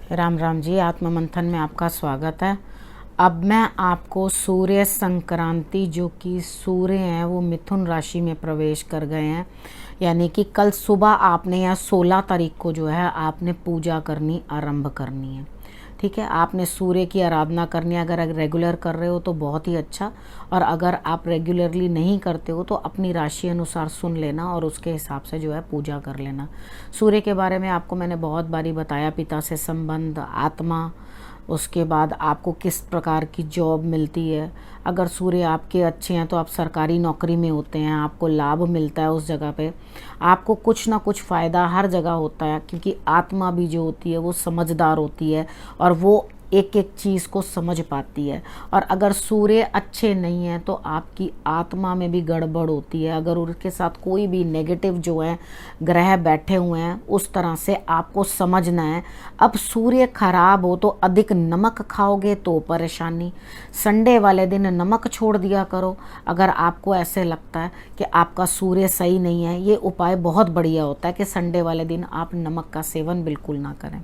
राम राम जी। आत्म मंथन में आपका स्वागत है। अब मैं आपको सूर्य संक्रांति, जो कि सूर्य हैं वो मिथुन राशि में प्रवेश कर गए हैं, यानी कि कल सुबह आपने या 16 तारीख को जो है आपने पूजा करनी आरंभ करनी है। ठीक है, आपने सूर्य की आराधना करनी है। अगर रेगुलर कर रहे हो तो बहुत ही अच्छा, और अगर आप रेगुलरली नहीं करते हो तो अपनी राशि अनुसार सुन लेना और उसके हिसाब से जो है पूजा कर लेना। सूर्य के बारे में आपको मैंने बहुत बारी बताया, पिता से संबंध, आत्मा, उसके बाद आपको किस प्रकार की जॉब मिलती है। अगर सूर्य आपके अच्छे हैं तो आप सरकारी नौकरी में होते हैं, आपको लाभ मिलता है उस जगह पे, आपको कुछ ना कुछ फ़ायदा हर जगह होता है, क्योंकि आत्मा भी जो होती है वो समझदार होती है और वो एक एक चीज़ को समझ पाती है। और अगर सूर्य अच्छे नहीं हैं तो आपकी आत्मा में भी गड़बड़ होती है। अगर उनके साथ कोई भी नेगेटिव जो है ग्रह बैठे हुए हैं, उस तरह से आपको समझना है। अब सूर्य खराब हो तो अधिक नमक खाओगे तो परेशानी। संडे वाले दिन नमक छोड़ दिया करो। अगर आपको ऐसे लगता है कि आपका सूर्य सही नहीं है, ये उपाय बहुत बढ़िया होता है कि संडे वाले दिन आप नमक का सेवन बिल्कुल ना करें।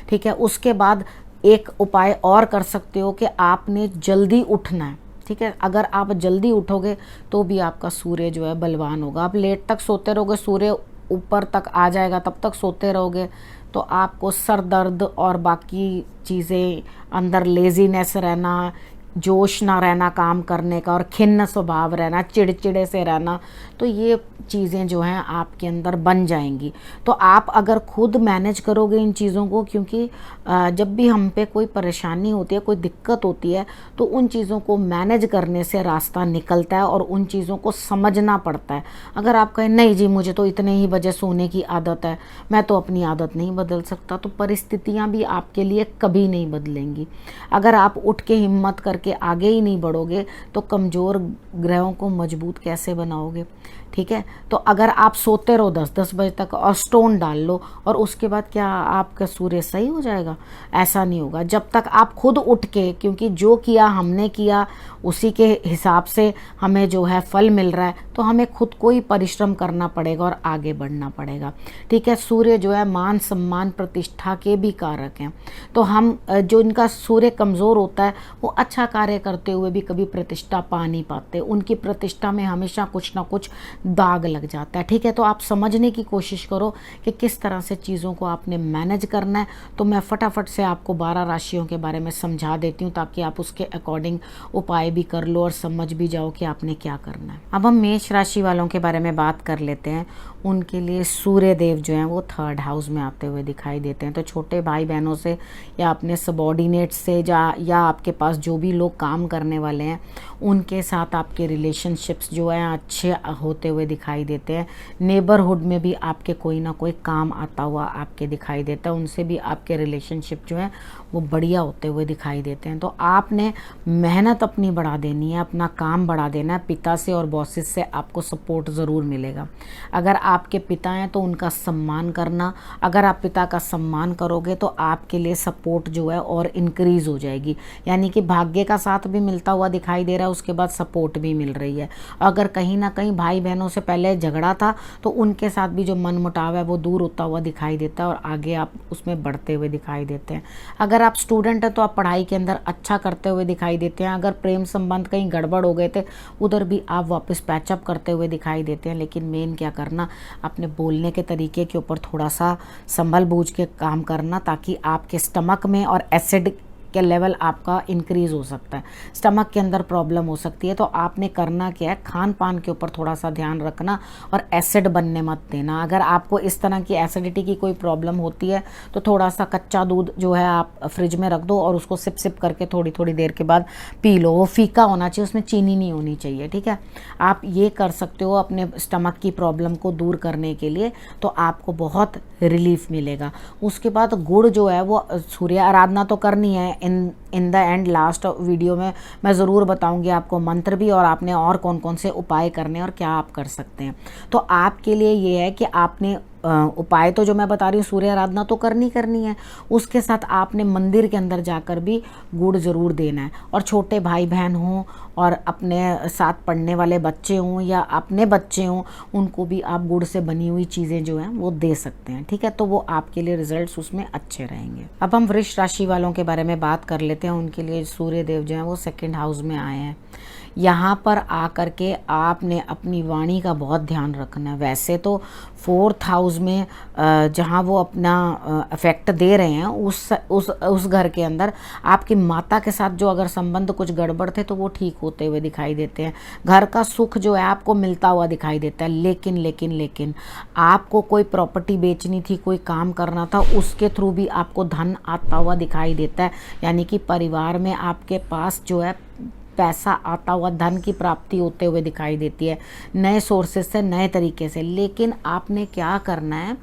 ठीक है, उसके बाद एक उपाय और कर सकते हो कि आपने जल्दी उठना है। ठीक है, अगर आप जल्दी उठोगे तो भी आपका सूर्य जो है बलवान होगा। आप लेट तक सोते रहोगे, सूर्य ऊपर तक आ जाएगा, तब तक सोते रहोगे तो आपको सर दर्द और बाकी चीज़ें, अंदर लेजीनेस रहना, जोश ना रहना काम करने का, और खिन्न स्वभाव रहना, चिड़चिड़े से रहना, तो ये चीज़ें जो हैं आपके अंदर बन जाएंगी। तो आप अगर खुद मैनेज करोगे इन चीज़ों को, क्योंकि जब भी हम पे कोई परेशानी होती है, कोई दिक्कत होती है, तो उन चीज़ों को मैनेज करने से रास्ता निकलता है और उन चीज़ों को समझना पड़ता है। अगर आप कहें नहीं जी मुझे तो इतने ही बजे सोने की आदत है, मैं तो अपनी आदत नहीं बदल सकता, तो परिस्थितियाँ भी आपके लिए कभी नहीं बदलेंगी। अगर आप उठ के हिम्मत करके आगे ही नहीं बढ़ोगे तो कमज़ोर ग्रहों को मजबूत कैसे बनाओगे। ठीक है, तो अगर आप सोते रहो 10-10 बजे तक और स्टोन डाल लो, और उसके बाद क्या आपका सूर्य सही हो जाएगा? ऐसा नहीं होगा। जब तक आप खुद उठ के, क्योंकि जो किया हमने किया उसी के हिसाब से हमें जो है फल मिल रहा है, तो हमें खुद को ही परिश्रम करना पड़ेगा और आगे बढ़ना पड़ेगा। ठीक है, सूर्य जो है मान सम्मान प्रतिष्ठा के भी कारक हैं। तो हम जो इनका सूर्य कमज़ोर होता है वो अच्छा कार्य करते हुए भी कभी प्रतिष्ठा पा नहीं पाते, उनकी प्रतिष्ठा में हमेशा कुछ ना कुछ दाग लग जाता है। ठीक है, तो आप समझने की कोशिश करो कि किस तरह से चीज़ों को आपने मैनेज करना है। तो मैं फटाफट से आपको 12 राशियों के बारे में समझा देती हूँ, ताकि आप उसके अकॉर्डिंग उपाय भी कर लो और समझ भी जाओ कि आपने क्या करना है। अब हम मेष राशि वालों के बारे में बात कर लेते हैं। उनके लिए सूर्य देव जो हैं वो 3rd हाउस में आते हुए दिखाई देते हैं। तो छोटे भाई बहनों से या अपने सबॉर्डिनेट से या आपके पास जो भी लोग काम करने वाले हैं, उनके साथ आपके रिलेशनशिप्स जो हैं अच्छे होते हुए दिखाई देते हैं। नेबरहुड में भी आपके कोई ना कोई काम आता हुआ आपके दिखाई देता है, उनसे भी आपके रिलेशनशिप जो हैं वो बढ़िया होते हुए दिखाई देते हैं। तो आपने मेहनत अपनी बढ़ा देनी है, अपना काम बढ़ा देना है। पिता से और बॉसेस से आपको सपोर्ट ज़रूर मिलेगा। अगर आपके पिता हैं तो उनका सम्मान करना। अगर आप पिता का सम्मान करोगे तो आपके लिए सपोर्ट जो है और इंक्रीज़ हो जाएगी, यानी कि भाग्य का साथ भी मिलता हुआ दिखाई दे रहा है, उसके बाद सपोर्ट भी मिल रही है। अगर कहीं ना कहीं भाई बहनों से पहले झगड़ा था तो उनके साथ भी जो मनमुटाव है वो दूर होता हुआ दिखाई देता है और आगे आप उसमें बढ़ते हुए दिखाई देते हैं। अगर आप स्टूडेंट हैं तो आप पढ़ाई के अंदर अच्छा करते हुए दिखाई देते हैं। अगर प्रेम संबंध कहीं गड़बड़ हो गए थे, उधर भी आप वापस पैचअप करते हुए दिखाई देते हैं। लेकिन मेन क्या करना, अपने बोलने के तरीके के ऊपर थोड़ा सा संभल बूझ के काम करना, ताकि आपके स्टमक में और एसिड के लेवल आपका इंक्रीज़ हो सकता है, स्टमक के अंदर प्रॉब्लम हो सकती है। तो आपने करना क्या है, खान पान के ऊपर थोड़ा सा ध्यान रखना और एसिड बनने मत देना। अगर आपको इस तरह की एसिडिटी की कोई प्रॉब्लम होती है तो थोड़ा सा कच्चा दूध जो है आप फ्रिज में रख दो और उसको सिप सिप करके थोड़ी थोड़ी देर के बाद पी लो। वो फीका होना चाहिए, उसमें चीनी नहीं होनी चाहिए। ठीक है, आप ये कर सकते हो अपने स्टमक की प्रॉब्लम को दूर करने के लिए, तो आपको बहुत रिलीफ मिलेगा। उसके बाद गुड़ जो है वो, सूर्य आराधना तो करनी है। In the end last video में मैं ज़रूर बताऊंगी आपको मंत्र भी, और आपने और कौन कौन से उपाय करने और क्या आप कर सकते हैं। तो आपके लिए ये है कि आपने उपाय तो जो मैं बता रही हूँ, सूर्य आराधना तो करनी है, उसके साथ आपने मंदिर के अंदर जाकर भी गुड़ जरूर देना है। और छोटे भाई बहन हों और अपने साथ पढ़ने वाले बच्चे हों या अपने बच्चे हों, उनको भी आप गुड़ से बनी हुई चीज़ें जो हैं वो दे सकते हैं, ठीक है। तो वो आपके लिए रिजल्ट्स उसमें अच्छे रहेंगे। अब हम वृष राशि वालों के बारे में बात कर लेते हैं। उनके लिए सूर्य देव जो हैं वो 2nd हाउस में आए हैं। यहाँ पर आकर के आपने अपनी वाणी का बहुत ध्यान रखना है। वैसे तो 4th हाउस में जहाँ वो अपना इफेक्ट दे रहे हैं, उस घर के अंदर आपकी माता के साथ जो अगर संबंध कुछ गड़बड़ थे तो वो ठीक होते हुए दिखाई देते हैं। घर का सुख जो है आपको मिलता हुआ दिखाई देता है। लेकिन आपको कोई प्रॉपर्टी बेचनी थी, कोई काम करना था, उसके थ्रू भी आपको धन आता हुआ दिखाई देता है। यानी कि परिवार में आपके पास जो है पैसा आता हुआ, धन की प्राप्ति होते हुए दिखाई देती है, नए सोर्सेस से, नए तरीके से। लेकिन आपने क्या करना है,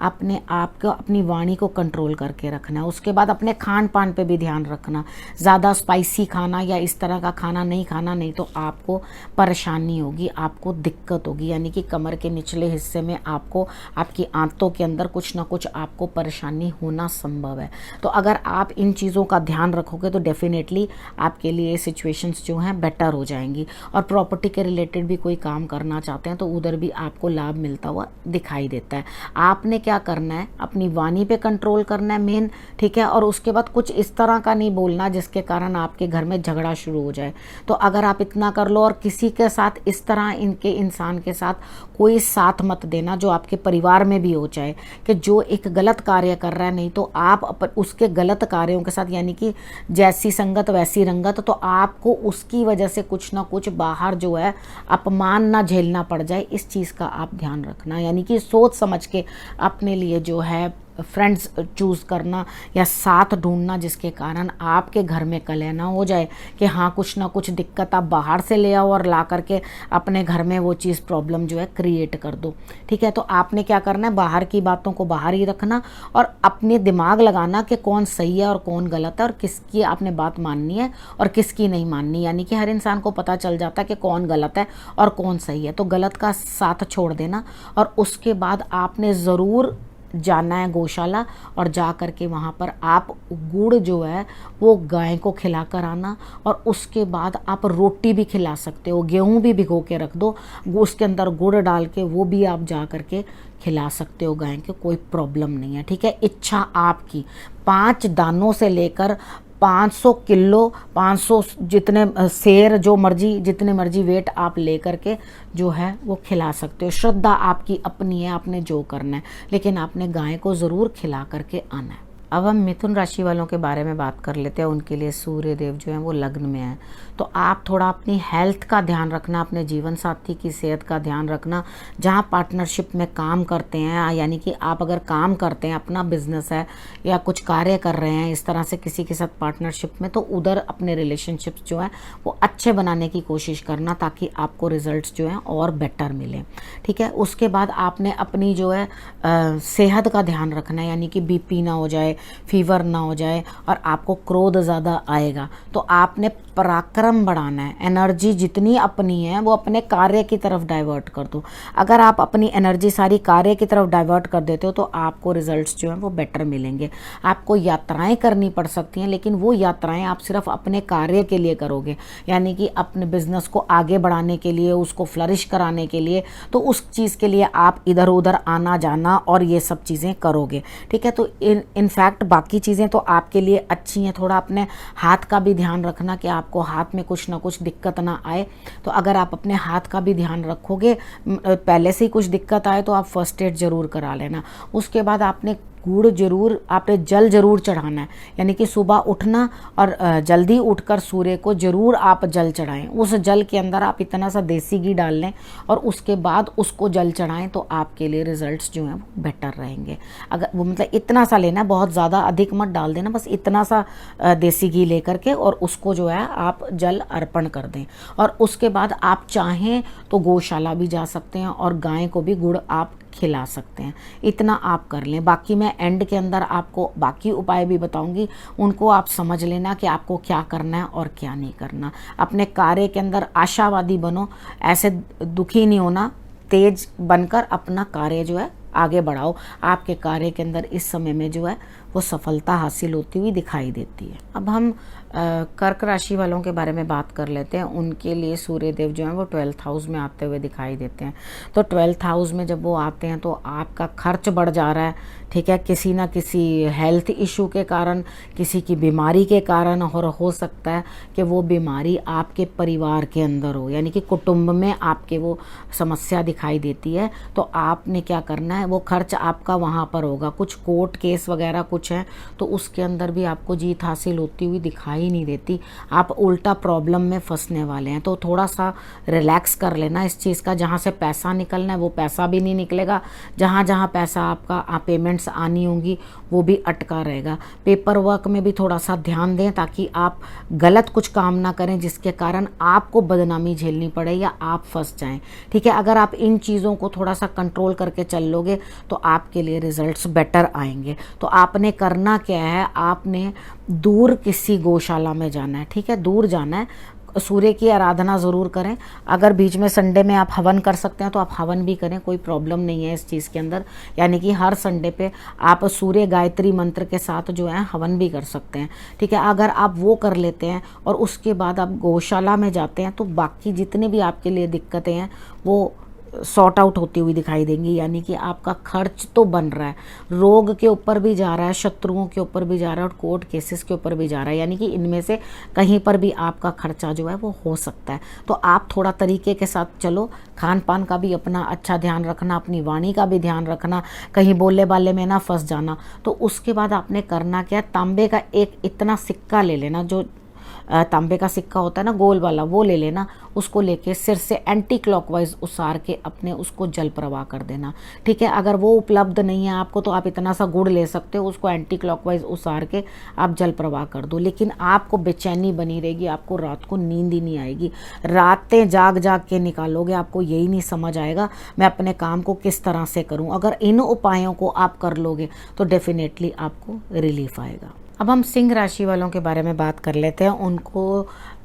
अपने आप को, अपनी वाणी को कंट्रोल करके रखना है। उसके बाद अपने खान पान पे भी ध्यान रखना। ज़्यादा स्पाइसी खाना या इस तरह का खाना नहीं खाना, नहीं तो आपको परेशानी होगी, आपको दिक्कत होगी। यानी कि कमर के निचले हिस्से में आपको, आपकी आंतों के अंदर कुछ ना कुछ आपको परेशानी होना संभव है। तो अगर आप इन चीज़ों का ध्यान रखोगे तो डेफिनेटली आपके लिए सिचुएशंस जो हैं बेटर हो जाएंगी। और प्रॉपर्टी के रिलेटेड भी कोई काम करना चाहते हैं तो उधर भी आपको लाभ मिलता हुआ दिखाई देता है। आपने क्या करना है, अपनी वाणी पे कंट्रोल करना है मेन, ठीक है। और उसके बाद कुछ इस तरह का नहीं बोलना जिसके कारण आपके घर में झगड़ा शुरू हो जाए। तो अगर आप इतना कर लो, और किसी के साथ इस तरह, इनके इंसान के साथ कोई साथ मत देना जो आपके परिवार में भी हो जाए, कि जो एक गलत कार्य कर रहा है, नहीं तो आप उसके गलत कार्यों के साथ, यानी कि जैसी संगत वैसी रंगत, तो आपको उसकी वजह से कुछ ना कुछ बाहर जो है अपमान ना झेलना पड़ जाए। इस चीज़ का आप ध्यान रखना। यानी कि सोच समझ के अपने लिए जो है फ्रेंड्स चूज़ करना या साथ ढूंढना, जिसके कारण आपके घर में कलह ना हो जाए कि हाँ कुछ ना कुछ दिक्कत आप बाहर से ले आओ और ला करके अपने घर में वो चीज़ प्रॉब्लम जो है क्रिएट कर दो, ठीक है। तो आपने क्या करना है, बाहर की बातों को बाहर ही रखना और अपने दिमाग लगाना कि कौन सही है और कौन गलत है और किसकी आपने बात माननी है और किसकी नहीं माननी। यानी कि हर इंसान को पता चल जाता है कि कौन गलत है और कौन सही है। तो गलत का साथ छोड़ देना। और उसके बाद आपने ज़रूर जाना है गौशाला और जा कर के वहाँ पर आप गुड़ जो है वो गाय को खिला कर आना। और उसके बाद आप रोटी भी खिला सकते हो, गेहूँ भी भिगो के रख दो, उसके अंदर गुड़ डाल के वो भी आप जा कर के खिला सकते हो गाय को, कोई प्रॉब्लम नहीं है, ठीक है। इच्छा आपकी। 5 दानों से लेकर 500 किलो, 500 जितने शेर, जो मर्जी, जितने मर्जी वेट आप ले करके जो है वो खिला सकते हो। श्रद्धा आपकी अपनी है, आपने जो करना है, लेकिन आपने गाय को ज़रूर खिला करके आना है। अब हम मिथुन राशि वालों के बारे में बात कर लेते हैं। उनके लिए सूर्य देव जो हैं वो लग्न में है। तो आप थोड़ा अपनी हेल्थ का ध्यान रखना, अपने जीवन साथी की सेहत का ध्यान रखना। जहाँ पार्टनरशिप में काम करते हैं, यानी कि आप अगर काम करते हैं, अपना बिजनेस है या कुछ कार्य कर रहे हैं इस तरह से किसी के साथ पार्टनरशिप में, तो उधर अपने रिलेशनशिप्स जो हैं वो अच्छे बनाने की कोशिश करना, ताकि आपको रिजल्ट्स जो हैं और बेटर मिले, ठीक है। उसके बाद आपने अपनी जो है सेहत का ध्यान रखना है, यानी कि बीपी ना हो जाए, फीवर ना हो जाए और आपको क्रोध ज़्यादा आएगा। तो आपने पराक्रम बढ़ाना है। एनर्जी जितनी अपनी है वो अपने कार्य की तरफ डाइवर्ट कर दो। अगर आप अपनी एनर्जी सारी कार्य की तरफ डाइवर्ट कर देते हो तो आपको रिजल्ट्स जो हैं वो बेटर मिलेंगे। आपको यात्राएं करनी पड़ सकती हैं, लेकिन वो यात्राएं आप सिर्फ अपने कार्य के लिए करोगे, यानी कि अपने बिजनेस को आगे बढ़ाने के लिए, उसको फ्लरिश कराने के लिए। तो उस चीज़ के लिए आप इधर उधर आना जाना और ये सब चीज़ें करोगे, ठीक है। तो इनफैक्ट बाकी चीज़ें तो आपके लिए अच्छी हैं। थोड़ा अपने हाथ का भी ध्यान रखना कि आपको हाथ में कुछ ना कुछ दिक्कत ना आए। तो अगर आप अपने हाथ का भी ध्यान रखोगे, पहले से ही कुछ दिक्कत आए तो आप फर्स्ट एड ज़रूर करा लेना। उसके बाद आपने गुड़ जरूर, आपने जल जरूर चढ़ाना है, यानी कि सुबह उठना और जल्दी उठकर सूर्य को जरूर आप जल चढ़ाएं। उस जल के अंदर आप इतना सा देसी घी डाल लें और उसके बाद उसको जल चढ़ाएं, तो आपके लिए रिजल्ट्स जो हैं वो बेटर रहेंगे। अगर वो मतलब इतना सा लेना, बहुत ज़्यादा अधिक मत डाल देना, बस इतना सा देसी घी लेकर के और उसको जो है आप जल अर्पण कर दें। और उसके बाद आप चाहें तो गौशाला भी जा सकते हैं और गाय को भी गुड़ आप खिला सकते हैं। इतना आप कर लें। बाकी मैं एंड के अंदर आपको बाकी उपाय भी बताऊंगी, उनको आप समझ लेना कि आपको क्या करना है और क्या नहीं करना। अपने कार्य के अंदर आशावादी बनो, ऐसे दुखी नहीं होना, तेज बनकर अपना कार्य जो है आगे बढ़ाओ। आपके कार्य के अंदर इस समय में जो है वो सफलता हासिल होती हुई दिखाई देती है। अब हम कर्क राशि वालों के बारे में बात कर लेते हैं। उनके लिए सूर्य देव जो है वो 12th हाउस में आते हुए दिखाई देते हैं। तो 12th हाउस में जब वो आते हैं तो आपका खर्च बढ़ जा रहा है, ठीक है, किसी ना किसी हेल्थ इशू के कारण, किसी की बीमारी के कारण, और हो सकता है कि वो बीमारी आपके परिवार के अंदर हो, यानी कि कुटुंब में आपके वो समस्या दिखाई देती है। तो आपने क्या करना है, वो खर्च आपका वहाँ पर होगा। कुछ कोर्ट केस वगैरह कुछ है तो उसके अंदर भी आपको जीत हासिल होती हुई दिखाई नहीं देती। आप उल्टा प्रॉब्लम में फंसने वाले हैं। तो थोड़ा सा रिलैक्स कर लेना इस चीज़ का। जहाँ से पैसा निकलना है वो पैसा भी नहीं निकलेगा, जहाँ जहाँ पैसा आपका पेमेंट्स आनी होंगी वो भी अटका रहेगा। पेपर वर्क में भी थोड़ा सा ध्यान दें ताकि आप गलत कुछ काम ना करें जिसके कारण आपको बदनामी झेलनी पड़े या आप फंस जाएं, ठीक है। अगर आप इन चीज़ों को थोड़ा सा कंट्रोल करके चल लोगे तो आपके लिए रिजल्ट्स बेटर आएंगे। तो आपने करना क्या है, आपने दूर किसी गौशाला में जाना है, ठीक है, दूर जाना है। सूर्य की आराधना ज़रूर करें। अगर बीच में संडे में आप हवन कर सकते हैं तो आप हवन भी करें, कोई प्रॉब्लम नहीं है इस चीज़ के अंदर। यानी कि हर संडे पे आप सूर्य गायत्री मंत्र के साथ जो है हवन भी कर सकते हैं, ठीक है। अगर आप वो कर लेते हैं और उसके बाद आप गौशाला में जाते हैं तो बाकी जितने भी आपके लिए दिक्कतें हैं वो सॉर्ट आउट होती हुई दिखाई देंगी। यानी कि आपका खर्च तो बन रहा है, रोग के ऊपर भी जा रहा है, शत्रुओं के ऊपर भी जा रहा है और कोर्ट केसेस के ऊपर भी जा रहा है। यानी कि इनमें से कहीं पर भी आपका खर्चा जो है वो हो सकता है। तो आप थोड़ा तरीके के साथ चलो। खान पान का भी अपना अच्छा ध्यान रखना, अपनी वाणी का भी ध्यान रखना, कहीं बोले बाले में ना फंस जाना। तो उसके बाद आपने करना क्या, तांबे का एक इतना सिक्का ले लेना, जो तांबे का सिक्का होता है ना गोल वाला, वो ले लेना। उसको लेके सिर से एंटी क्लॉकवाइज उसार के अपने उसको जल प्रवाह कर देना, ठीक है। अगर वो उपलब्ध नहीं है आपको तो आप इतना सा गुड़ ले सकते हो, उसको एंटी क्लॉकवाइज उसार के आप जल प्रवाह कर दो। लेकिन आपको बेचैनी बनी रहेगी, आपको रात को नींद ही नहीं आएगी, रातें जाग जाग के निकालोगे, आपको यही नहीं समझ आएगा मैं अपने काम को किस तरह से करूं। अगर इन उपायों को आप कर लोगे तो डेफिनेटली आपको रिलीफ आएगा। अब हम सिंह राशि वालों के बारे में बात कर लेते हैं। उनको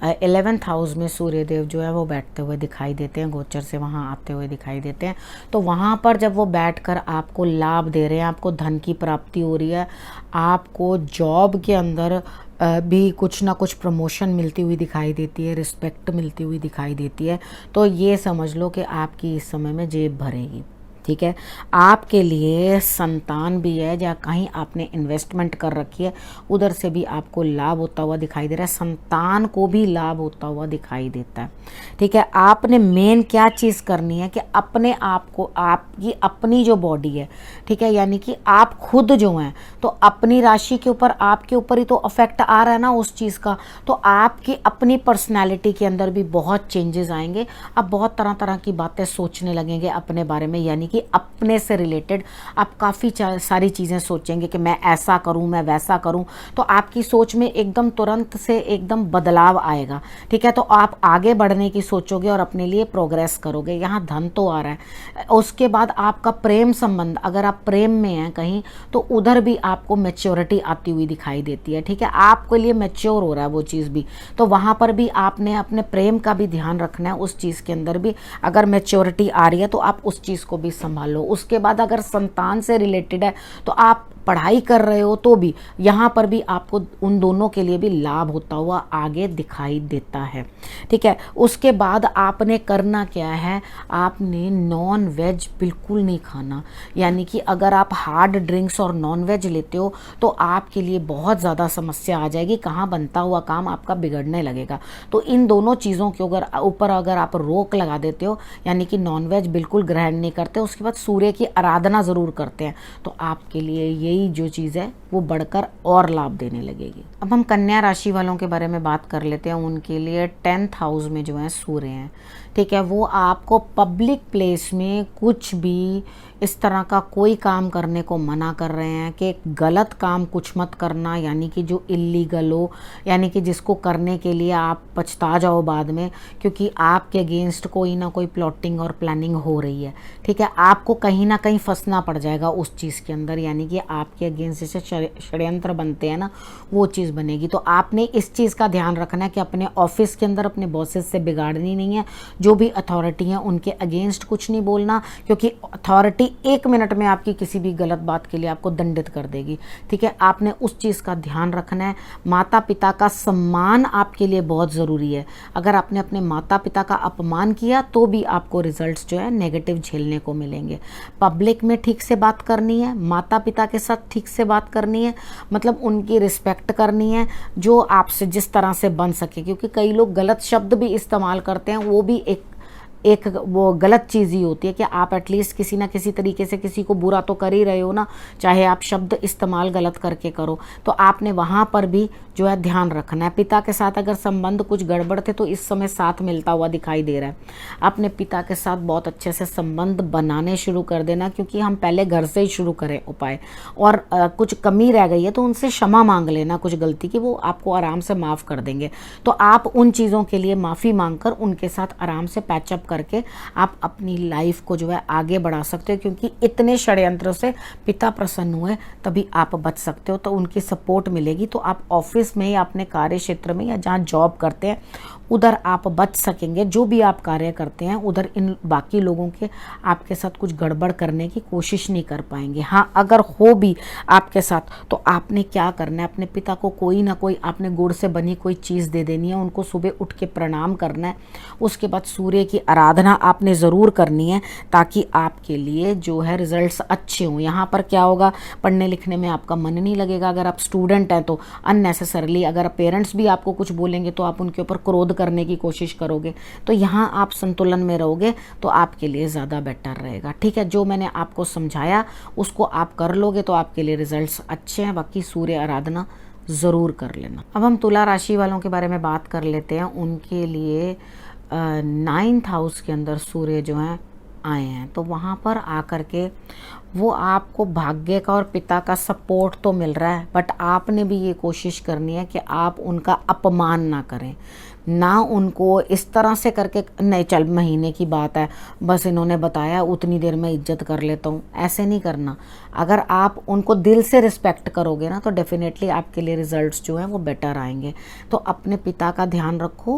11th हाउस में सूर्य देव जो है वो बैठते हुए दिखाई देते हैं, गोचर से वहाँ आते हुए दिखाई देते हैं। तो वहाँ पर जब वो बैठकर आपको लाभ दे रहे हैं, आपको धन की प्राप्ति हो रही है, आपको जॉब के अंदर भी कुछ ना कुछ प्रमोशन मिलती हुई दिखाई देती है, रिस्पेक्ट मिलती हुई दिखाई देती है, तो ये समझ लो कि आपकी इस समय में जेब भरेगी, ठीक है। आपके लिए संतान भी है, या कहीं आपने इन्वेस्टमेंट कर रखी है उधर से भी आपको लाभ होता हुआ दिखाई दे रहा है, संतान को भी लाभ होता हुआ दिखाई देता है, ठीक है। आपने मेन क्या चीज़ करनी है कि अपने आप को, आपकी अपनी जो बॉडी है, ठीक है, यानी कि आप खुद जो हैं, तो अपनी राशि के ऊपर, आपके ऊपर ही तो अफेक्ट आ रहा है ना उस चीज़ का। तो आपकी अपनी पर्सनैलिटी के अंदर भी बहुत चेंजेस आएंगे। आप बहुत तरह तरह की बातें सोचने लगेंगे अपने बारे में, यानी कि अपने से रिलेटेड आप काफ़ी सारी चीज़ें सोचेंगे कि मैं ऐसा करूं, मैं वैसा करूं। तो आपकी सोच में एकदम तुरंत से एकदम बदलाव आएगा, ठीक है। तो आप आगे बढ़ने की सोचोगे और अपने लिए प्रोग्रेस करोगे। यहाँ धन तो आ रहा है। उसके बाद आपका प्रेम संबंध, अगर आप प्रेम में हैं कहीं तो उधर भी आपको मैच्योरिटी आती हुई दिखाई देती है, ठीक है। आपके लिए मैच्योर हो रहा है वो चीज़ भी, तो वहाँ पर भी आपने अपने प्रेम का भी ध्यान रखना है। उस चीज़ के अंदर भी अगर मैच्योरिटी आ रही है तो आप उस चीज़ को भी संभालो। उसके बाद अगर संतान से रिलेटेड है तो आप पढ़ाई कर रहे हो तो भी यहाँ पर भी आपको उन दोनों के लिए भी लाभ होता हुआ आगे दिखाई देता है, ठीक है। उसके बाद आपने करना क्या है, आपने नॉन वेज बिल्कुल नहीं खाना। यानी कि अगर आप हार्ड ड्रिंक्स और नॉन वेज लेते हो तो आपके लिए बहुत ज़्यादा समस्या आ जाएगी, कहाँ बनता हुआ काम आपका बिगड़ने लगेगा। तो इन दोनों चीज़ों के ऊपर अगर आप रोक लगा देते हो, यानी कि नॉन वेज बिल्कुल ग्रहण नहीं करते, उसके बाद सूर्य की आराधना ज़रूर करते हैं, तो आपके लिए यही जो चीज़ है वो बढ़कर और लाभ देने लगेगी। अब हम कन्या राशि वालों के बारे में बात कर लेते हैं। उनके लिए 10th हाउस में जो है सूर्य हैं, ठीक है। वो आपको पब्लिक प्लेस में कुछ भी इस तरह का कोई काम करने को मना कर रहे हैं कि गलत काम कुछ मत करना, यानी कि जो इलीगल हो, यानी कि जिसको करने के लिए आप पछता जाओ बाद में, क्योंकि आपके अगेंस्ट कोई ना कोई प्लॉटिंग और प्लानिंग हो रही है, ठीक है। आपको कहीं ना कहीं फंसना पड़ जाएगा उस चीज़ के अंदर, यानी कि आप आपके अगेंस्ट जैसे षड्यंत्र बनते हैं ना, वो चीज़ बनेगी। तो आपने इस चीज़ का ध्यान रखना है कि अपने ऑफिस के अंदर अपने बॉसेस से बिगाड़नी नहीं है, जो भी अथॉरिटी है उनके अगेंस्ट कुछ नहीं बोलना, क्योंकि अथॉरिटी 1 मिनट में आपकी किसी भी गलत बात के लिए आपको दंडित कर देगी। ठीक है, आपने उस चीज़ का ध्यान रखना है। माता पिता का सम्मान आपके लिए बहुत ज़रूरी है। अगर आपने अपने माता पिता का अपमान किया तो भी आपको रिजल्ट्स जो है नेगेटिव झेलने को मिलेंगे। पब्लिक में ठीक से बात करनी है, माता पिता के साथ ठीक से बात करनी है, मतलब उनकी रिस्पेक्ट करनी है, जो आपसे जिस तरह से बन सके। क्योंकि कई लोग गलत शब्द भी इस्तेमाल करते हैं, वो भी एक वो गलत चीज़ ही होती है कि आप एटलीस्ट किसी ना किसी तरीके से किसी को बुरा तो कर ही रहे हो ना, चाहे आप शब्द इस्तेमाल गलत करके करो। तो आपने वहाँ पर भी जो है ध्यान रखना है। पिता के साथ अगर संबंध कुछ गड़बड़ थे तो इस समय साथ मिलता हुआ दिखाई दे रहा है। अपने पिता के साथ बहुत अच्छे से संबंध बनाने शुरू कर देना, क्योंकि हम पहले घर से ही शुरू करें उपाय। और कुछ कमी रह गई है तो उनसे क्षमा मांग लेना कुछ गलती की, वो आपको आराम से माफ़ कर देंगे। तो आप उन चीज़ों के लिए माफ़ी मांगकर उनके साथ आराम से पैचअप करके आप अपनी लाइफ को जो है आगे बढ़ा सकते हो। क्योंकि इतने षड्यंत्रों से पिता प्रसन्न हुए तभी आप बच सकते हो। तो उनकी सपोर्ट मिलेगी तो आप ऑफिस में या अपने कार्य क्षेत्र में या जहाँ जॉब करते हैं उधर आप बच सकेंगे। जो भी आप कार्य करते हैं उधर इन बाकी लोगों के आपके साथ कुछ गड़बड़ करने की कोशिश नहीं कर पाएंगे। हाँ, अगर हो भी आपके साथ तो आपने क्या करना है, अपने पिता को कोई ना कोई आपने गुड़ से बनी कोई चीज़ दे देनी है, उनको सुबह उठ के प्रणाम करना है। उसके बाद सूर्य की आराधना आपने ज़रूर करनी है, ताकि आपके लिए जो है रिजल्ट्स अच्छे हों। यहाँ पर क्या होगा, पढ़ने लिखने में आपका मन नहीं लगेगा। अगर आप स्टूडेंट हैं तो अननेसेसरली, अगर पेरेंट्स भी आपको कुछ बोलेंगे तो आप उनके ऊपर क्रोध करने की कोशिश करोगे। तो यहाँ आप संतुलन में रहोगे तो आपके लिए ज़्यादा बेटर रहेगा। ठीक है, जो मैंने आपको समझाया उसको आप कर लोगे तो आपके लिए रिजल्ट्स अच्छे हैं। बाकी सूर्य आराधना ज़रूर कर लेना। अब हम तुला राशि वालों के बारे में बात कर लेते हैं। उनके लिए 9th हाउस के अंदर सूर्य जो हैं आए हैं, तो वहाँ पर आकर के वो आपको भाग्य का और पिता का सपोर्ट तो मिल रहा है, बट आपने भी ये कोशिश करनी है कि आप उनका अपमान ना करें, ना उनको इस तरह से करके नहीं चल महीने की बात है बस इन्होंने बताया उतनी देर में इज्जत कर लेता हूँ, ऐसे नहीं करना। अगर आप उनको दिल से रिस्पेक्ट करोगे ना तो डेफिनेटली आपके लिए रिजल्ट्स जो हैं वो बेटर आएंगे। तो अपने पिता का ध्यान रखो,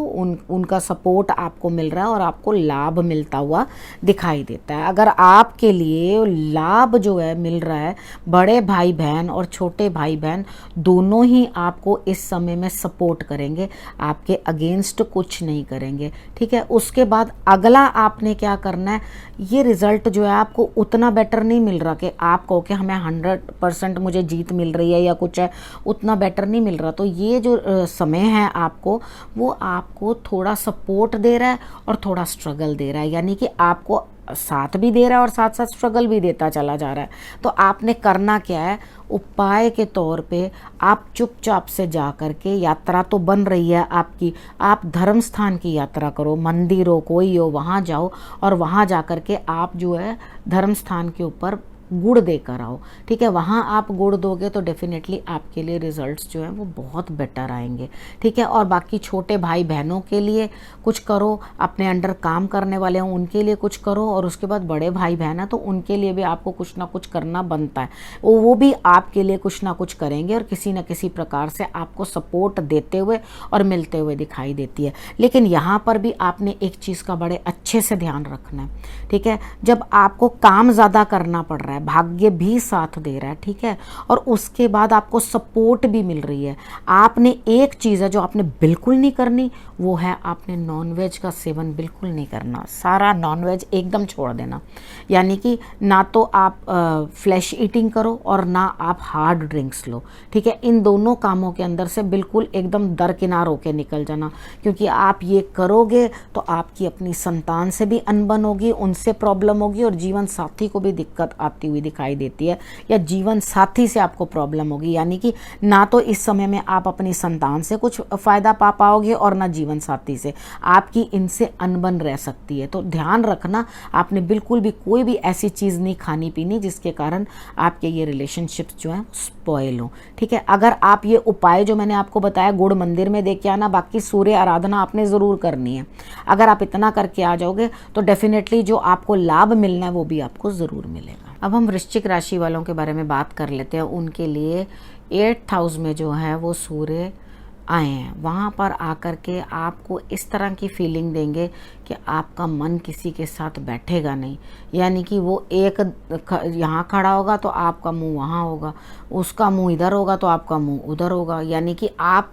उनका सपोर्ट आपको मिल रहा है और आपको लाभ मिलता हुआ दिखाई देता है। अगर आपके लिए लाभ जो है मिल रहा है, बड़े भाई बहन और छोटे भाई बहन दोनों ही आपको इस समय में सपोर्ट करेंगे, आपके अगेंस्ट कुछ नहीं करेंगे। ठीक है, उसके बाद अगला आपने क्या करना है, ये रिजल्ट जो है आपको उतना बेटर नहीं मिल रहा कि आप कहो कि हमें 100% मुझे जीत मिल रही है या कुछ है, उतना बेटर नहीं मिल रहा। तो ये जो समय है आपको, वो आपको थोड़ा सपोर्ट दे रहा है और थोड़ा स्ट्रगल दे रहा है, यानी कि आपको साथ भी दे रहा है और साथ साथ स्ट्रगल भी देता चला जा रहा है। तो आपने करना क्या है, उपाय के तौर पे आप चुपचाप से जा कर के, यात्रा तो बन रही है आपकी, आप धर्म स्थान की यात्रा करो, मंदिर हो कोई हो वहाँ जाओ और वहाँ जा कर के आप जो है धर्म स्थान के ऊपर गुड़ देकर आओ। ठीक है, वहाँ आप गुड़ दोगे तो डेफिनेटली आपके लिए रिजल्ट्स जो हैं वो बहुत बेटर आएंगे। ठीक है, और बाकी छोटे भाई बहनों के लिए कुछ करो, अपने अंडर काम करने वाले हों उनके लिए कुछ करो, और उसके बाद बड़े भाई बहन हैं तो उनके लिए भी आपको कुछ ना कुछ करना बनता है। वो भी आपके लिए कुछ ना कुछ करेंगे और किसी न किसी प्रकार से आपको सपोर्ट देते हुए और मिलते हुए दिखाई देती है। लेकिन यहाँ पर भी आपने एक चीज़ का बड़े अच्छे से ध्यान रखना है। ठीक है, जब आपको काम ज़्यादा करना पड़ रहा है, भाग्य भी साथ दे रहा है, ठीक है, और उसके बाद आपको सपोर्ट भी मिल रही है, आपने एक चीज़ है जो आपने बिल्कुल नहीं करनी, वो है आपने नॉनवेज का सेवन बिल्कुल नहीं करना। सारा नॉनवेज एकदम छोड़ देना, यानी कि ना तो आप फ्लैश ईटिंग करो और ना आप हार्ड ड्रिंक्स लो। ठीक है, इन दोनों कामों के अंदर से बिल्कुल एकदम दरकिनार होकर निकल जाना, क्योंकि आप ये करोगे तो आपकी अपनी संतान से भी अनबन होगी, उनसे प्रॉब्लम होगी और जीवन साथी को भी दिक्कत आती हुई दिखाई देती है, या जीवन साथी से आपको प्रॉब्लम होगी। यानी कि ना तो इस समय में आप अपनी संतान से कुछ फ़ायदा पा पाओगे और ना जीवन साथी से, आपकी इनसे अनबन रह सकती है। तो ध्यान रखना, आपने बिल्कुल भी कोई भी ऐसी चीज़ नहीं खानी पीनी जिसके कारण आपके ये रिलेशनशिप्स जो हैं स्पॉइल हो। ठीक है, अगर आप ये उपाय जो मैंने आपको बताया, गुड़ मंदिर में दे के आना, बाकी सूर्य आराधना आपने ज़रूर करनी है। अगर आप इतना करके आ जाओगे तो डेफिनेटली जो आपको लाभ मिलना है वो भी आपको ज़रूर मिलेगा। अब हम वृश्चिक राशि वालों के बारे में बात कर लेते हैं। उनके लिए 8th हाउस में जो है वो सूर्य आए हैं। वहाँ पर आकर के आपको इस तरह की फीलिंग देंगे कि आपका मन किसी के साथ बैठेगा नहीं, यानी कि वो एक यहाँ खड़ा होगा तो आपका मुंह वहाँ होगा, उसका मुंह इधर होगा तो आपका मुंह उधर होगा, यानी कि आप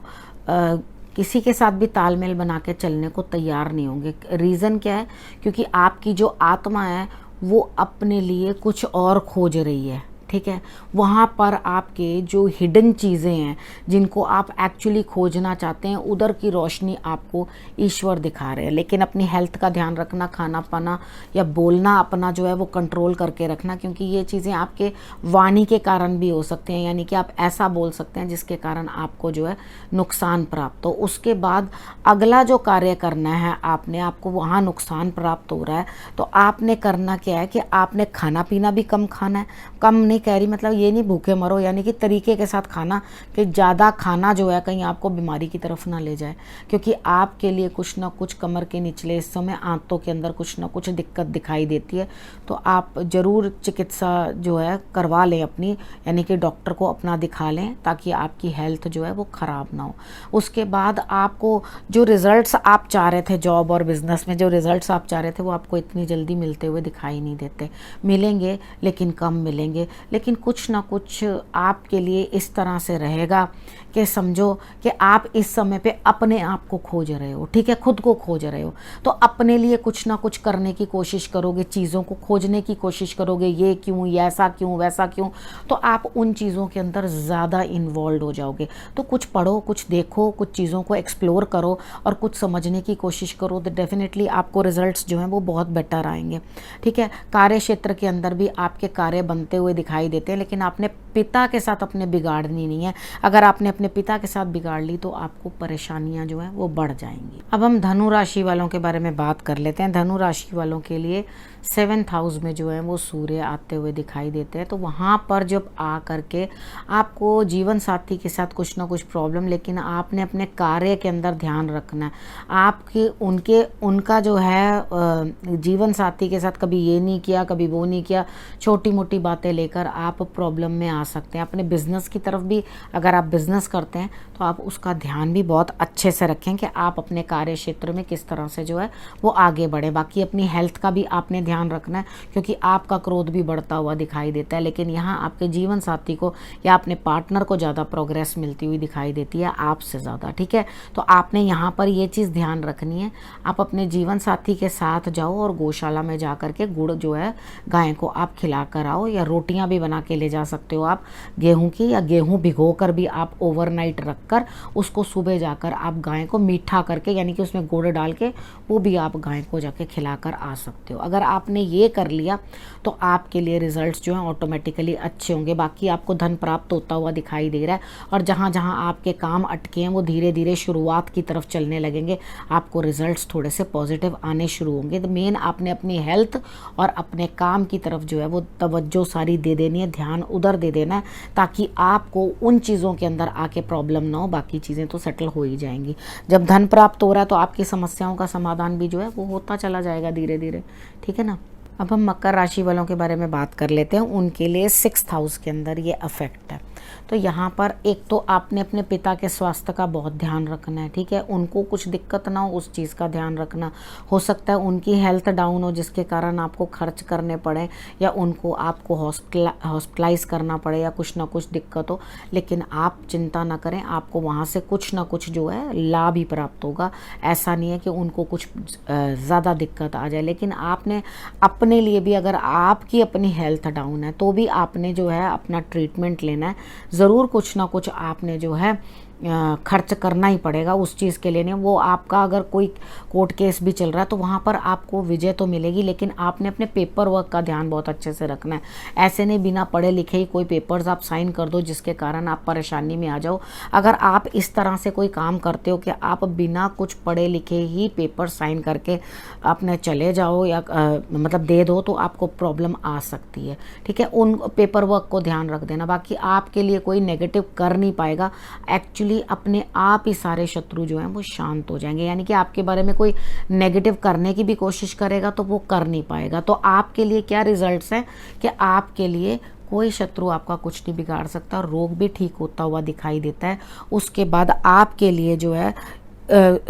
किसी के साथ भी तालमेल बना के चलने को तैयार नहीं होंगे। रीज़न क्या है? क्योंकि आपकी जो आत्मा है वो अपने लिए कुछ और खोज रही है, ठीक है। वहाँ पर आपके जो हिडन चीज़ें हैं जिनको आप एक्चुअली खोजना चाहते हैं, उधर की रोशनी आपको ईश्वर दिखा रहे हैं। लेकिन अपनी हेल्थ का ध्यान रखना, खाना पाना या बोलना अपना जो है वो कंट्रोल करके रखना, क्योंकि ये चीज़ें आपके वाणी के कारण भी हो सकते हैं, यानी कि आप ऐसा बोल सकते हैं जिसके कारण आपको जो है नुकसान प्राप्त हो। उसके बाद अगला जो कार्य करना है आपने, आपको वहाँ नुकसान प्राप्त हो रहा है तो आपने करना क्या है कि आपने खाना पीना भी कम खाना है। कम नहीं कह रही मतलब ये नहीं भूखे मरो, यानी कि तरीके के साथ खाना, कि ज़्यादा खाना जो है कहीं आपको बीमारी की तरफ ना ले जाए, क्योंकि आपके लिए कुछ ना कुछ कमर के निचले इस समय आंतों के अंदर कुछ ना कुछ दिक्कत दिखाई देती है। तो आप ज़रूर चिकित्सा जो है करवा लें अपनी, यानी कि डॉक्टर को अपना दिखा लें ताकि आपकी हेल्थ जो है वो ख़राब ना हो। उसके बाद आपको जो रिज़ल्ट्स आप चाह रहे थे जॉब और बिज़नेस में, जो रिज़ल्ट्स आप चाह रहे थे वो आपको इतनी जल्दी मिलते हुए दिखाई नहीं देते। मिलेंगे लेकिन कम मिलेंगे, लेकिन कुछ ना कुछ आपके लिए इस तरह से रहेगा कि समझो कि आप इस समय पे अपने आप को खोज रहे हो, ठीक है, खुद को खोज रहे हो। तो अपने लिए कुछ ना कुछ करने की कोशिश करोगे, चीज़ों को खोजने की कोशिश करोगे, ये क्यों, ये ऐसा क्यों, वैसा क्यों, तो आप उन चीज़ों के अंदर ज़्यादा इन्वॉल्व हो जाओगे। तो कुछ पढ़ो, कुछ देखो, कुछ चीज़ों को एक्सप्लोर करो और कुछ समझने की कोशिश करो, तो डेफिनेटली आपको रिजल्ट्स जो हैं वो बहुत बेटर आएंगे, ठीक है। कार्य क्षेत्र के अंदर भी आपके कार्य बनते हुए दिखाई देते हैं, लेकिन आपने पिता के साथ अपने बिगाड़नी नहीं है। अगर आपने अपने पिता के साथ बिगाड़ ली तो आपको परेशानियां जो हैं वो बढ़ जाएंगी। अब हम धनु राशि वालों के बारे में बात कर लेते हैं। धनु राशि वालों के लिए 7th हाउस में जो है वो सूर्य आते हुए दिखाई देते हैं। तो वहाँ पर जब आ करके आपको जीवन साथी के साथ कुछ ना कुछ प्रॉब्लम, लेकिन आपने अपने कार्य के अंदर ध्यान रखना है। आपके उनका जो है जीवन साथी के साथ कभी ये नहीं किया, कभी वो नहीं किया, छोटी मोटी बातें लेकर आप प्रॉब्लम में आ सकते हैं। अपने बिजनेस की तरफ भी अगर आप बिजनेस करते हैं तो आप उसका ध्यान भी बहुत अच्छे से रखें कि आप अपने कार्य क्षेत्र में किस तरह से जो है वो आगे बढ़े। बाकी अपनी हेल्थ का भी आपने ध्यान रखना है, क्योंकि आपका क्रोध भी बढ़ता हुआ दिखाई देता है, लेकिन यहाँ आपके जीवन साथी को या अपने पार्टनर को ज़्यादा प्रोग्रेस मिलती हुई दिखाई देती है आपसे ज़्यादा, ठीक है। तो आपने यहाँ पर ये चीज़ ध्यान रखनी है। आप अपने जीवन साथी के साथ जाओ और गौशाला में जा कर के गुड़ जो है गाय को आप खिला कर आओ, या रोटियाँ भी बना के ले जा सकते हो आप गेहूँ की, या गेहूँ भिगो कर भी आप ओवरनाइट रख कर उसको सुबह जाकर आप गाय को मीठा करके, यानी कि उसमें गुड़ डाल के वो भी आप गाय को जाके खिला कर आ सकते हो। अगर आपने ये कर लिया तो आपके लिए रिजल्ट्स जो हैं ऑटोमेटिकली अच्छे होंगे। बाकी आपको धन प्राप्त होता हुआ दिखाई दे रहा है, और जहाँ जहाँ आपके काम अटके हैं वो धीरे धीरे शुरुआत की तरफ चलने लगेंगे। आपको रिजल्ट्स थोड़े से पॉजिटिव आने शुरू होंगे। तो मेन आपने अपनी हेल्थ और अपने काम की तरफ जो है वो तवज्जो सारी दे देनी है, ध्यान उधर दे देना है, ताकि आपको उन चीज़ों के अंदर आके प्रॉब्लम ना हो। बाकी चीज़ें तो सेटल हो ही जाएंगी। जब धन प्राप्त हो रहा है तो आपकी समस्याओं का समाधान भी जो है वो होता चला जाएगा धीरे धीरे, ठीक है ना। अब हम मकर राशि वालों के बारे में बात कर लेते हैं। उनके लिए 6th हाउस के अंदर ये अफेक्ट है। तो यहाँ पर एक तो आपने अपने पिता के स्वास्थ्य का बहुत ध्यान रखना है, ठीक है। उनको कुछ दिक्कत ना हो उस चीज़ का ध्यान रखना। हो सकता है उनकी हेल्थ डाउन हो जिसके कारण आपको खर्च करने पड़े, या आपको हॉस्पिटलाइज करना पड़े, या कुछ ना कुछ दिक्कत हो, लेकिन आप चिंता ना करें, आपको वहाँ से कुछ ना कुछ जो है लाभ ही प्राप्त होगा। ऐसा नहीं है कि उनको कुछ ज़्यादा दिक्कत आ जाए, लेकिन आपने अपने लिए भी, अगर आपकी अपनी हेल्थ डाउन है तो भी आपने जो है अपना ट्रीटमेंट लेना है। ज़रूर कुछ ना कुछ आपने जो है खर्च करना ही पड़ेगा उस चीज़ के लिए। नहीं वो आपका अगर कोई कोर्ट केस भी चल रहा है तो वहाँ पर आपको विजय तो मिलेगी, लेकिन आपने अपने पेपर वर्क का ध्यान बहुत अच्छे से रखना है। ऐसे नहीं बिना पढ़े लिखे ही कोई पेपर्स आप साइन कर दो जिसके कारण आप परेशानी में आ जाओ। अगर आप इस तरह से कोई काम करते हो कि आप बिना कुछ पढ़े लिखे ही पेपर साइन करके आपने चले जाओ या मतलब दे दो, तो आपको प्रॉब्लम आ सकती है, ठीक है। उन पेपर वर्क को ध्यान रख देना। बाकी आपके लिए कोई नेगेटिव कर नहीं पाएगा। एक्चुअली एक्चुअली अपने आप ही सारे शत्रु जो हैं वो शांत हो जाएंगे। यानी कि आपके बारे में कोई नेगेटिव करने की भी कोशिश करेगा तो वो कर नहीं पाएगा। तो आपके लिए क्या रिजल्ट्स हैं कि आपके लिए कोई शत्रु आपका कुछ नहीं बिगाड़ सकता, रोग भी ठीक होता हुआ दिखाई देता है। उसके बाद आपके लिए जो है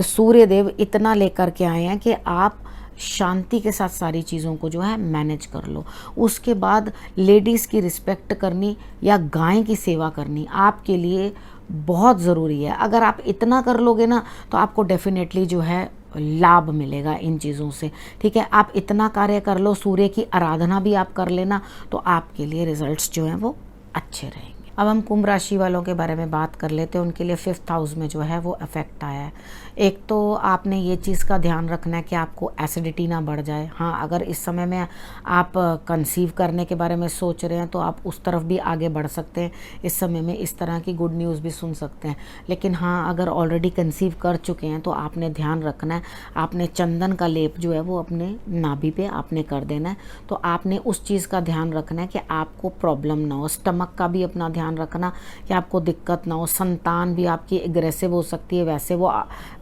सूर्य देव इतना लेकर के आए हैं कि आप शांति के साथ सारी चीज़ों को जो है मैनेज कर लो। उसके बाद लेडीज़ की रिस्पेक्ट करनी या गाय की सेवा करनी आपके लिए बहुत ज़रूरी है। अगर आप इतना कर लोगे ना तो आपको डेफिनेटली जो है लाभ मिलेगा इन चीज़ों से। ठीक है, आप इतना कार्य कर लो, सूर्य की आराधना भी आप कर लेना, तो आपके लिए रिजल्ट्स जो हैं वो अच्छे रहेंगे। अब हम कुंभ राशि वालों के बारे में बात कर लेते हैं। उनके लिए 5th हाउस में जो है वो अफेक्ट आया है। एक तो आपने ये चीज़ का ध्यान रखना है कि आपको एसिडिटी ना बढ़ जाए। हाँ, अगर इस समय में आप कंसीव करने के बारे में सोच रहे हैं तो आप उस तरफ भी आगे बढ़ सकते हैं। इस समय में इस तरह की गुड न्यूज़ भी सुन सकते हैं। लेकिन हाँ, अगर ऑलरेडी कंसीव कर चुके हैं तो आपने ध्यान रखना है, आपने चंदन का लेप जो है वो अपने नाभि पे आपने कर देना है। तो आपने उस चीज़ का ध्यान रखना है कि आपको प्रॉब्लम ना हो। स्टमक का भी अपना ध्यान रखना कि आपको दिक्कत ना हो। संतान भी आपकी एग्रेसिव हो सकती है, वैसे वो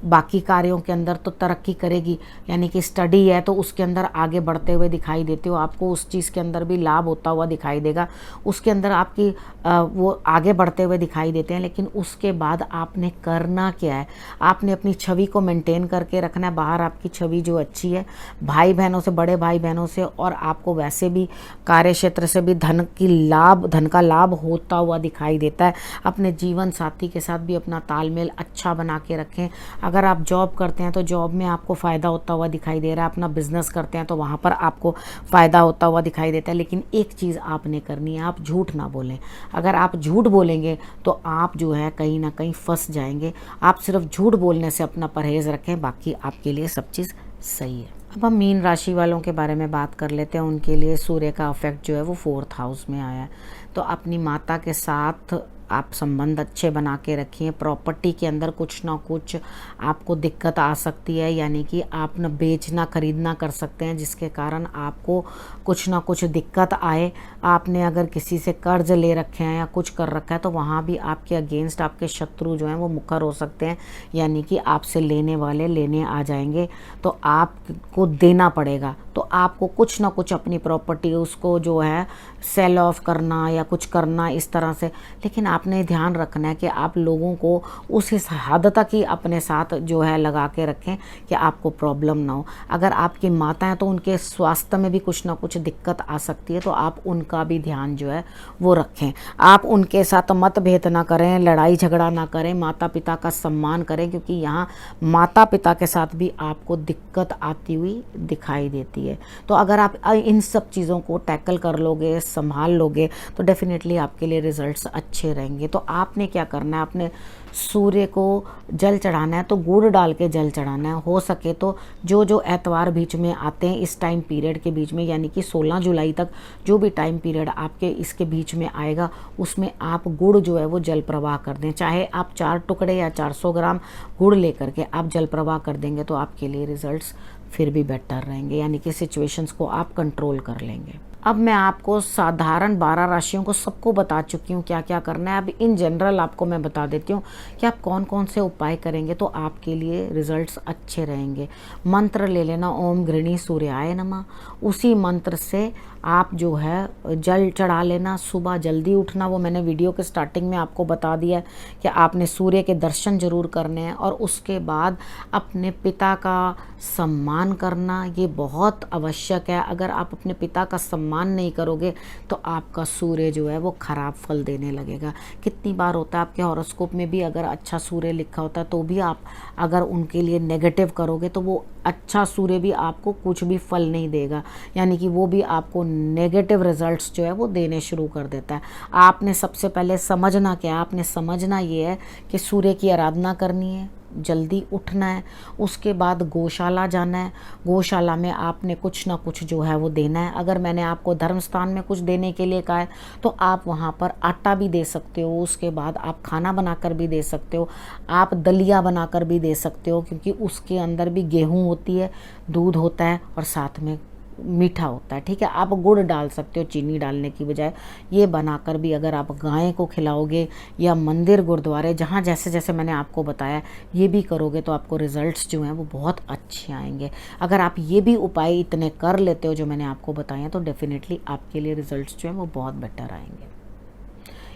बाकी कार्यों के अंदर तो तरक्की करेगी, यानी कि स्टडी है तो उसके अंदर आगे बढ़ते हुए दिखाई देते हो, आपको उस चीज़ के अंदर भी लाभ होता हुआ दिखाई देगा। उसके अंदर आपकी वो आगे बढ़ते हुए दिखाई देते हैं। लेकिन उसके बाद आपने करना क्या है, आपने अपनी छवि को मेंटेन करके रखना है। बाहर आपकी छवि जो अच्छी है, भाई बहनों से, बड़े भाई बहनों से, और आपको वैसे भी कार्य क्षेत्र से भी धन का लाभ होता हुआ दिखाई देता है। अपने जीवन साथी के साथ भी अपना तालमेल अच्छा बना के रखें। अगर आप जॉब करते हैं तो जॉब में आपको फ़ायदा होता हुआ दिखाई दे रहा है। अपना बिजनेस करते हैं तो वहाँ पर आपको फ़ायदा होता हुआ दिखाई देता है। लेकिन एक चीज़ आपने करनी है, आप झूठ ना बोलें। अगर आप झूठ बोलेंगे तो आप जो है कहीं ना कहीं फंस जाएंगे। आप सिर्फ झूठ बोलने से अपना परहेज़ रखें, बाकी आपके लिए सब चीज़ सही है। अब हम मीन राशि वालों के बारे में बात कर लेते हैं। उनके लिए सूर्य का इफेक्ट जो है वो 4th हाउस में आया है। तो अपनी माता के साथ आप संबंध अच्छे बना के रखिए। प्रॉपर्टी के अंदर कुछ ना कुछ आपको दिक्कत आ सकती है, यानी कि आप न बेचना खरीदना कर सकते हैं जिसके कारण आपको कुछ ना कुछ दिक्कत आए। आपने अगर किसी से कर्ज ले रखे हैं या कुछ कर रखा है तो वहाँ भी आपके अगेंस्ट आपके शत्रु जो हैं वो मुखर हो सकते हैं, यानी कि आपसे लेने वाले लेने आ जाएंगे तो आपको देना पड़ेगा। तो आपको कुछ ना कुछ अपनी प्रॉपर्टी उसको जो है सेल ऑफ करना या कुछ करना इस तरह से। लेकिन आपने ध्यान रखना है कि आप लोगों को उस हद तक ही अपने साथ जो है लगा के रखें कि आपको प्रॉब्लम ना हो। अगर आपकी माता हैं तो उनके स्वास्थ्य में भी कुछ ना कुछ दिक्कत आ सकती है, तो आप उनका भी ध्यान जो है वो रखें। आप उनके साथ मतभेद ना करें, लड़ाई झगड़ा ना करें, माता पिता का सम्मान करें, क्योंकि यहाँ माता पिता के साथ भी आपको दिक्कत आती हुई दिखाई देती है। तो अगर आप इन सब चीज़ों को टैकल कर लोगे, संभाल लोगे, तो डेफिनेटली आपके लिए रिजल्ट्स अच्छे रहेंगे। तो आपने क्या करना है, आपने सूर्य को जल चढ़ाना है तो गुड़ डाल के जल चढ़ाना है। हो सके तो जो जो एतवार बीच में आते हैं इस टाइम पीरियड के बीच में, यानी कि 16 जुलाई तक जो भी टाइम पीरियड आपके इसके बीच में आएगा, उसमें आप गुड़ जो है वो जल प्रवाह कर दें। चाहे आप 4 टुकड़े या 400 ग्राम गुड़ लेकर के आप जल प्रवाह कर देंगे तो आपके लिए रिजल्ट्स फिर भी बेटर रहेंगे, यानी कि सिचुएशंस को आप कंट्रोल कर लेंगे। अब मैं आपको साधारण 12 राशियों को सबको बता चुकी हूँ क्या क्या करना है। अब इन जनरल आपको मैं बता देती हूँ कि आप कौन कौन से उपाय करेंगे तो आपके लिए रिजल्ट्स अच्छे रहेंगे। मंत्र ले लेना, ओम गृणी सूर्याय नमः। उसी मंत्र से आप जो है जल चढ़ा लेना। सुबह जल्दी उठना, वो मैंने वीडियो के स्टार्टिंग में आपको बता दिया है कि आपने सूर्य के दर्शन जरूर करने हैं। और उसके बाद अपने पिता का सम्मान करना, ये बहुत आवश्यक है। अगर आप अपने पिता का सम्मान नहीं करोगे तो आपका सूर्य जो है वो खराब फल देने लगेगा। कितनी बार होता है आपके हॉरोस्कोप में भी अगर अच्छा सूर्य लिखा होता है तो भी आप अगर उनके लिए नेगेटिव करोगे तो वो अच्छा सूर्य भी आपको कुछ भी फल नहीं देगा, यानी कि वो भी आपको नेगेटिव रिजल्ट्स जो है वो देने शुरू कर देता है। आपने सबसे पहले समझना क्या है, आपने समझना ये है कि सूर्य की आराधना करनी है, जल्दी उठना है। उसके बाद गौशाला जाना है। गौशाला में आपने कुछ ना कुछ जो है वो देना है। अगर मैंने आपको धर्म स्थान में कुछ देने के लिए कहा है तो आप वहाँ पर आटा भी दे सकते हो। उसके बाद आप खाना बनाकर भी दे सकते हो, आप दलिया बनाकर भी दे सकते हो, क्योंकि उसके अंदर भी गेहूँ होती है, दूध होता है और साथ में मीठा होता है। ठीक है, आप गुड़ डाल सकते हो चीनी डालने की बजाय। ये बनाकर भी अगर आप गाय को खिलाओगे या मंदिर गुरुद्वारे जहाँ जैसे जैसे मैंने आपको बताया ये भी करोगे तो आपको रिजल्ट्स जो हैं वो बहुत अच्छे आएंगे। अगर आप ये भी उपाय इतने कर लेते हो जो मैंने आपको बताए हैं तो डेफिनेटली आपके लिए रिजल्ट्स जो हैं वो बहुत बेटर आएंगे।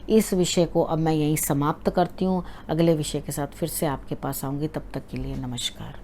इस विषय को अब मैं यहीं समाप्त करती हूँ। अगले विषय के साथ फिर से आपके पास आऊँगी। तब तक के लिए नमस्कार।